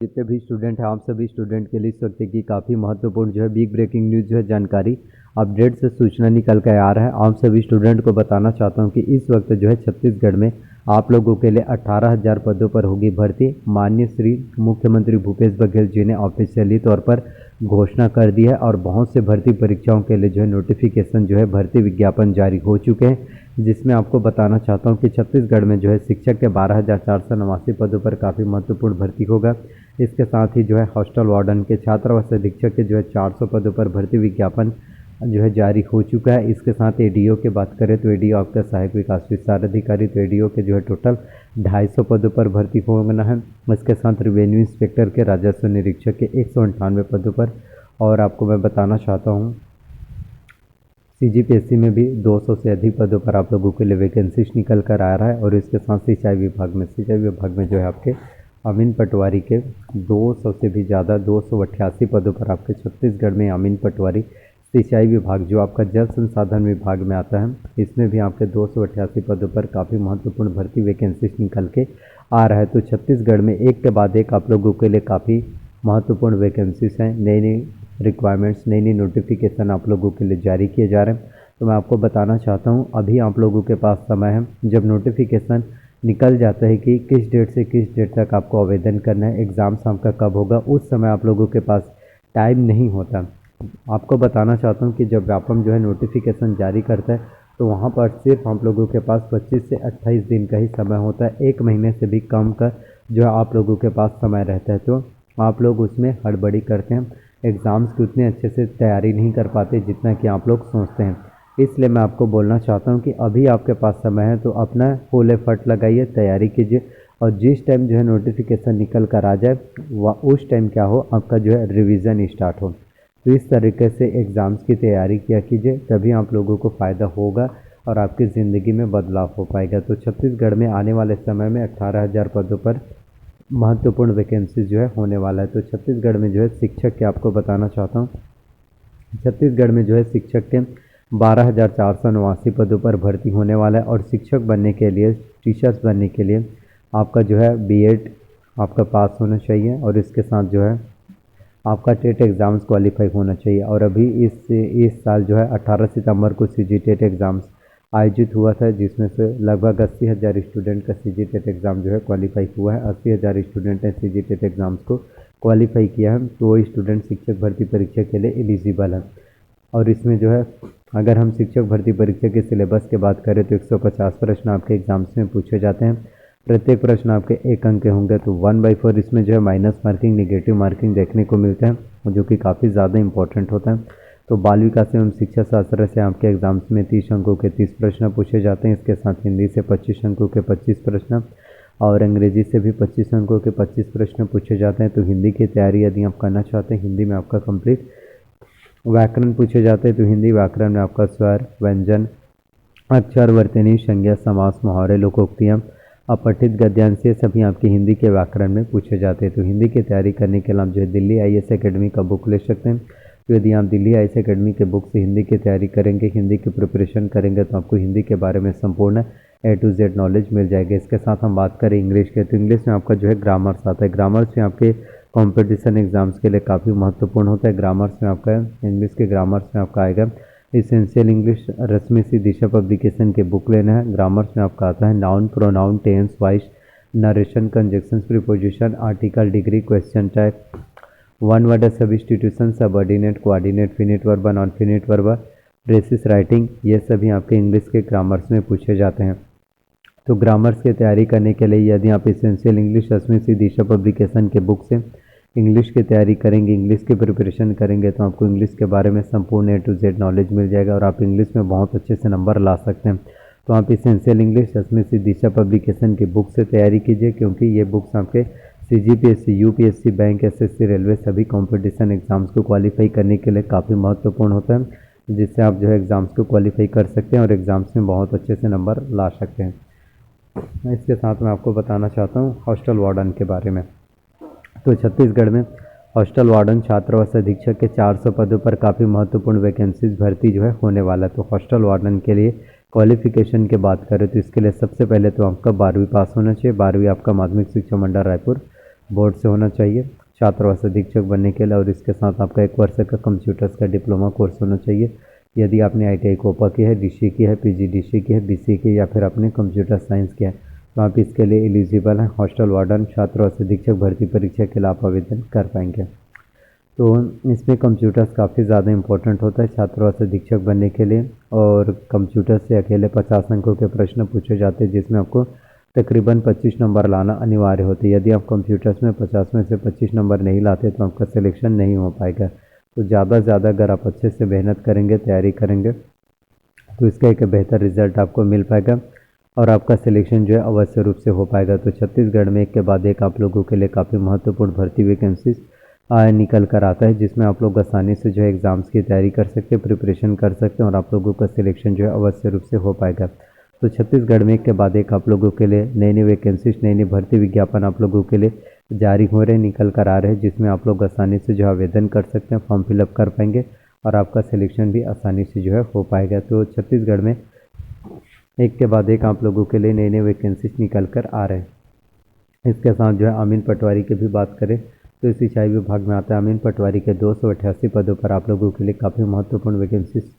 जितने भी स्टूडेंट हैं आप सभी स्टूडेंट के लिए इस वक्त की काफ़ी महत्वपूर्ण जो है बिग ब्रेकिंग न्यूज़ जो है जानकारी अपडेट से सूचना निकल कर आ रहा है। आप सभी स्टूडेंट को बताना चाहता हूं कि इस वक्त जो है छत्तीसगढ़ में आप लोगों के लिए 18,000 पदों पर होगी भर्ती। माननीय श्री मुख्यमंत्री भूपेश बघेल जी ने ऑफिशियली तौर पर घोषणा कर दी है और बहुत से भर्ती परीक्षाओं के लिए जो है नोटिफिकेशन जो है भर्ती विज्ञापन जारी हो चुके हैं, जिसमें आपको बताना चाहता हूं कि छत्तीसगढ़ में जो है शिक्षक के 12,489 पदों पर काफ़ी महत्वपूर्ण भर्ती होगा। इसके साथ ही जो है हॉस्टल वार्डन के छात्रावास अधीक्षक के जो है 400 पदों पर भर्ती विज्ञापन जो है जारी हो चुका है। इसके साथ एडीओ की बात करें तो एडीओ आपका सहायक विकास विस्तार अधिकारी, तो एडीओ के जो है टोटल 250 पदों पर भर्ती होना है। इसके साथ रेवेन्यू इंस्पेक्टर के, राजस्व निरीक्षक के 198 पदों पर, और आपको मैं बताना चाहता हूँ सीजीपीएससी में भी 200 से अधिक पदों पर आप लोगों के लिए वैकेंसीज निकल कर आ रहा है। और इसके साथ सिंचाई विभाग में जो है आपके अमीन पटवारी के 200 से भी ज़्यादा 288 पदों पर आपके छत्तीसगढ़ में अमीन पटवारी सिंचाई विभाग जो आपका जल संसाधन विभाग में आता है, इसमें भी आपके 288 पदों पर काफ़ी महत्वपूर्ण भर्ती वैकेंसीज निकल के आ रहा है। तो छत्तीसगढ़ में एक के बाद एक आप लोगों के लिए काफ़ी महत्वपूर्ण वैकेंसीज हैं, नई नई रिक्वायरमेंट्स, नई नई नोटिफिकेशन आप लोगों के लिए जारी किए जा रहे हैं। तो मैं आपको बताना चाहता हूँ अभी आप लोगों के पास समय है, जब नोटिफिकेशन निकल जाता है कि किस डेट से किस डेट तक आपको आवेदन करना है, एग्ज़ाम्स आपका कब होगा, उस समय आप लोगों के पास टाइम नहीं होता। आपको बताना चाहता हूँ कि जब व्यापम जो है नोटिफिकेशन जारी करता है तो वहाँ पर सिर्फ आप लोगों के पास 25 से 28 दिन का ही समय होता है, 1 महीने से भी कम का जो है आप लोगों के पास समय रहता है। तो आप लोग उसमें हड़बड़ी करते हैं, एग्ज़ाम्स की उतने अच्छे से तैयारी नहीं कर पाते जितना कि आप लोग सोचते हैं। इसलिए मैं आपको बोलना चाहता हूँ कि अभी आपके पास समय है तो अपना फुल एफर्ट लगाइए, तैयारी कीजिए, और जिस टाइम जो है नोटिफिकेशन निकल कर आ जाए वह उस टाइम क्या हो, आपका जो है रिवीजन स्टार्ट हो। तो इस तरीके से एग्ज़ाम्स की तैयारी किया कीजिए, तभी आप लोगों को फ़ायदा होगा और आपकी ज़िंदगी में बदलाव हो पाएगा। तो छत्तीसगढ़ में आने वाले समय में 18,000 पदों पर महत्वपूर्ण वैकेंसीज जो है होने वाला है। तो छत्तीसगढ़ में जो है शिक्षक के आपको बताना चाहता हूँ, छत्तीसगढ़ में जो है शिक्षक के 12,489 पदों पर भर्ती होने वाला है। और शिक्षक बनने के लिए, टीचर्स बनने के लिए आपका जो है बीएड आपका पास होना चाहिए, और इसके साथ जो है आपका टेट एग्ज़ाम्स क्वालिफाई होना चाहिए। और अभी इस साल जो है 18 सितंबर को सीजी टेट एग्ज़ाम्स आयोजित हुआ था, जिसमें से लगभग 80,000 स्टूडेंट का सीजी टेट एग्ज़ाम जो है क्वालिफाई हुआ है। 80,000 स्टूडेंट ने सीजी टेट एग्ज़ाम्स को क्वालिफाई किया है, तो वो स्टूडेंट शिक्षक भर्ती परीक्षा के लिए एलिजिबल है। और इसमें जो है अगर हम शिक्षक भर्ती परीक्षा के सिलेबस की बात करें तो 150 प्रश्न आपके एग्ज़ाम्स में पूछे जाते हैं। प्रत्येक प्रश्न आपके 1 अंक के होंगे, तो 1/4 इसमें जो है माइनस मार्किंग, नेगेटिव मार्किंग देखने को मिलता है, जो कि काफ़ी ज़्यादा इंपॉर्टेंट होता है। तो बाल विकास एवं शिक्षा शास्त्र से आपके एग्ज़ाम्स में 30 अंकों के 30 प्रश्न पूछे जाते हैं। इसके साथ हिंदी से 25 अंकों के 25 प्रश्न और अंग्रेजी से भी 25 अंकों के 25 प्रश्न पूछे जाते हैं। तो हिंदी की तैयारी यदि आप करना चाहते हैं, हिंदी में आपका कंप्लीट व्याकरण पूछे जाते हैं, तो हिंदी व्याकरण में आपका स्वर, व्यंजन, अक्षर, वर्तनी, संज्ञा, समास, मुहावरे, लोकोक्तियाँ, अपठित गद्यांश, ये सभी आपके हिंदी के व्याकरण में पूछे जाते हैं। तो हिंदी की तैयारी करने के लिए आप जो है दिल्ली आईएएस एकेडमी का बुक ले सकते हैं। तो यदि आप दिल्ली आईएएस एकेडमी के बुक से हिंदी की तैयारी करेंगे, हिंदी की प्रिपरेशन करेंगे, तो आपको हिंदी के बारे में संपूर्ण A to Z नॉलेज मिल जाएगी। इसके साथ हम बात करें इंग्लिश के, तो इंग्लिश में आपका जो है ग्रामर्स आता है। ग्रामर्स में आपके कॉम्पिटिशन एग्जाम्स के लिए काफ़ी महत्वपूर्ण होता है। ग्रामर्स में आपका, इंग्लिश के ग्रामर्स में आपका आएगा इसेंशियल इंग्लिश, रश्मि सी दिशा पब्लिकेशन के बुक लेना है। ग्रामर्स में आपका आता है noun, pronoun, tense, voice, narration, conjunctions, preposition, article, degree, question type, one word substitution, subordinate, coordinate, finite verb, non finite verb, precis, writing, ये सभी आपके इंग्लिश के ग्रामर्स में पूछे जाते हैं। तो ग्रामर्स की तैयारी करने के लिए यदि आप इसेंशियल इंग्लिश रश्मि सी दिशा पब्लिकेशन के बुक से इंग्लिश की तैयारी करेंगे, इंग्लिश की प्रिपरेशन करेंगे, तो आपको इंग्लिश के बारे में संपूर्ण A to Z नॉलेज मिल जाएगा और आप इंग्लिश में बहुत अच्छे से नंबर ला सकते हैं। तो आप इसेंशियल इंग्लिश रश्मि सी दिशा पब्लिकेशन की बुक से तैयारी कीजिए, क्योंकि ये बुक्स आपके CGPSC, UPSC, bank, SSC, railway सभी कॉम्पिटिशन एग्जाम्स को क्वालिफाई करने के लिए काफ़ी महत्वपूर्ण होता है, जिससे आप जो है एग्ज़ाम्स को क्वालिफाई कर सकते हैं और एग्ज़ाम्स में बहुत अच्छे से नंबर ला सकते हैं। इसके साथ मैं आपको बताना चाहता हूँ हॉस्टल वार्डन के बारे में। तो छत्तीसगढ़ में हॉस्टल वार्डन छात्रावास अधीक्षक के 400 पदों पर काफ़ी महत्वपूर्ण वैकेंसीज भर्ती जो है होने वाला है। तो हॉस्टल वार्डन के लिए क्वालिफिकेशन की बात करें तो इसके लिए सबसे पहले तो आपका 12वीं पास होना चाहिए। 12वीं आपका माध्यमिक शिक्षा मंडल रायपुर बोर्ड से होना चाहिए छात्रावास अधीक्षक बनने के लिए, और इसके साथ आपका 1 वर्ष का कंप्यूटर्स का डिप्लोमा कोर्स होना चाहिए। यदि आपने ITI कोपा की है, DCE की है, PGDCE की है, BCE की, या फिर आपने कंप्यूटर साइंस किया है, तो आप इसके लिए एलिजिबल हैं। हॉस्टल वार्डन छात्रावास अधीक्षक भर्ती परीक्षा के लिए आप आवेदन कर पाएंगे। तो इसमें कंप्यूटर्स काफ़ी ज़्यादा इंपॉर्टेंट होता है छात्रावास अधीक्षक बनने के लिए, और कंप्यूटर से अकेले 50 अंकों के प्रश्न पूछे जाते हैं, जिसमें आपको तकरीबन 25 नंबर लाना अनिवार्य होता है। यदि आप कंप्यूटर्स में 50 में से 25 नंबर नहीं लाते तो आपका सिलेक्शन नहीं हो पाएगा। तो ज़्यादा से ज़्यादा अगर आप अच्छे से मेहनत करेंगे, तैयारी करेंगे, तो इसका एक बेहतर रिजल्ट आपको मिल पाएगा और आपका सिलेक्शन जो है अवश्य रूप से हो पाएगा। तो छत्तीसगढ़ में एक के बाद एक आप लोगों के लिए काफ़ी महत्वपूर्ण भर्ती वैकेंसीज निकल कर आता है, जिसमें आप लोग आसानी से जो है एग्ज़ाम्स की तैयारी कर सकते हैं, प्रिपरेशन कर सकते हैं, और आप लोगों का सिलेक्शन जो है अवश्य रूप से हो पाएगा। तो छत्तीसगढ़ में एक के बाद एक आप लोगों के लिए नई नई वैकेंसीज, नई नई भर्ती विज्ञापन आप लोगों के लिए जारी हो रहे, निकल कर आ रहे हैं, जिसमें आप लोग आसानी से जो आवेदन कर सकते हैं, फॉर्म फिलअप कर पाएंगे और आपका सिलेक्शन भी आसानी से जो है हो पाएगा। तो छत्तीसगढ़ में एक के बाद एक आप लोगों के लिए नई नई वैकेंसीज निकल कर आ रहे हैं। इसके साथ जो है अमीन पटवारी की भी बात करें तो सिंचाई विभाग में आता है। अमीन पटवारी के 288 पदों पर आप लोगों के लिए काफ़ी महत्वपूर्ण वैकेंसीज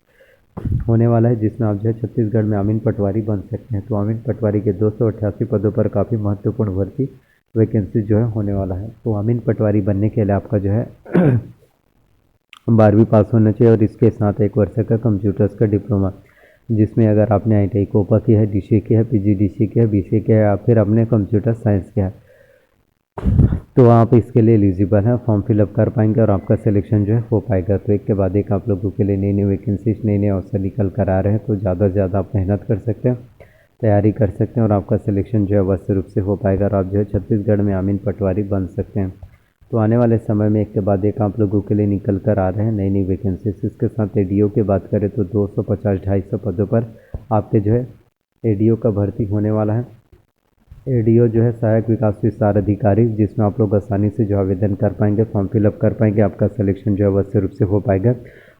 होने वाला है, जिसमें आप जो है छत्तीसगढ़ में अमीन पटवारी बन सकते हैं। तो अमीन पटवारी के 288 पदों पर काफ़ी महत्वपूर्ण भर्ती वैकेंसी जो है होने वाला है। तो अमीन पटवारी बनने के लिए आपका जो है 12वीं पास होना चाहिए, और इसके साथ 1 वर्ष का कंप्यूटर्स का डिप्लोमा, जिसमें अगर आपने ITI कोपा की है, DCE की है, PGDCE की है, BCE की है, या फिर आपने कंप्यूटर साइंस किया है, तो आप इसके लिए एलिजिबल हैं, फॉर्म फिलअप कर पाएंगे और आपका सिलेक्शन जो है हो पाएगा। तो एक के बाद एक आप लोगों के लिए नई नई वैकेंसीज, नए नए अवसर निकल कर आ रहे हैं। तो ज़्यादा से ज़्यादा आप मेहनत कर सकते हैं, तैयारी कर सकते हैं, और आपका सिलेक्शन जो है अवश्य रूप से हो पाएगा, और आप जो है छत्तीसगढ़ में अमीन पटवारी बन सकते हैं। तो आने वाले समय में एक के बाद एक आप लोगों के लिए निकल कर आ रहे हैं नई नई वैकेंसीज। इसके साथ ADO की बात करें तो 250-250 पदों पर आपके जो है ADO का भर्ती होने वाला है। ADO जो है सहायक विकास विस्तार अधिकारी, जिसमें आप लोग आसानी से जो आवेदन कर पाएंगे, फॉर्म फिलअप कर पाएंगे, आपका सिलेक्शन जो है अवश्य रूप से हो पाएगा।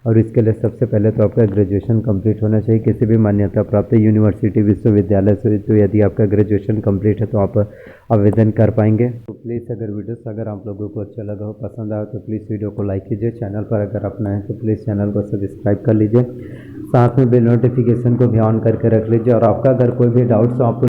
और इसके लिए सबसे पहले तो आपका ग्रेजुएशन कंप्लीट होना चाहिए किसी भी मान्यता प्राप्त यूनिवर्सिटी, विश्वविद्यालय से। तो यदि आपका ग्रेजुएशन कंप्लीट है तो आप आवेदन कर पाएंगे। तो प्लीज़ अगर आप लोगों को अच्छा लगा हो, पसंद आया, तो प्लीज़ वीडियो को लाइक कीजिए। चैनल पर अगर आप नए हैं तो प्लीज़ चैनल को सब्सक्राइब कर लीजिए, साथ में बेल नोटिफिकेशन को भी ऑन करके रख लीजिए। और आपका अगर कोई भी डाउट्स हो आप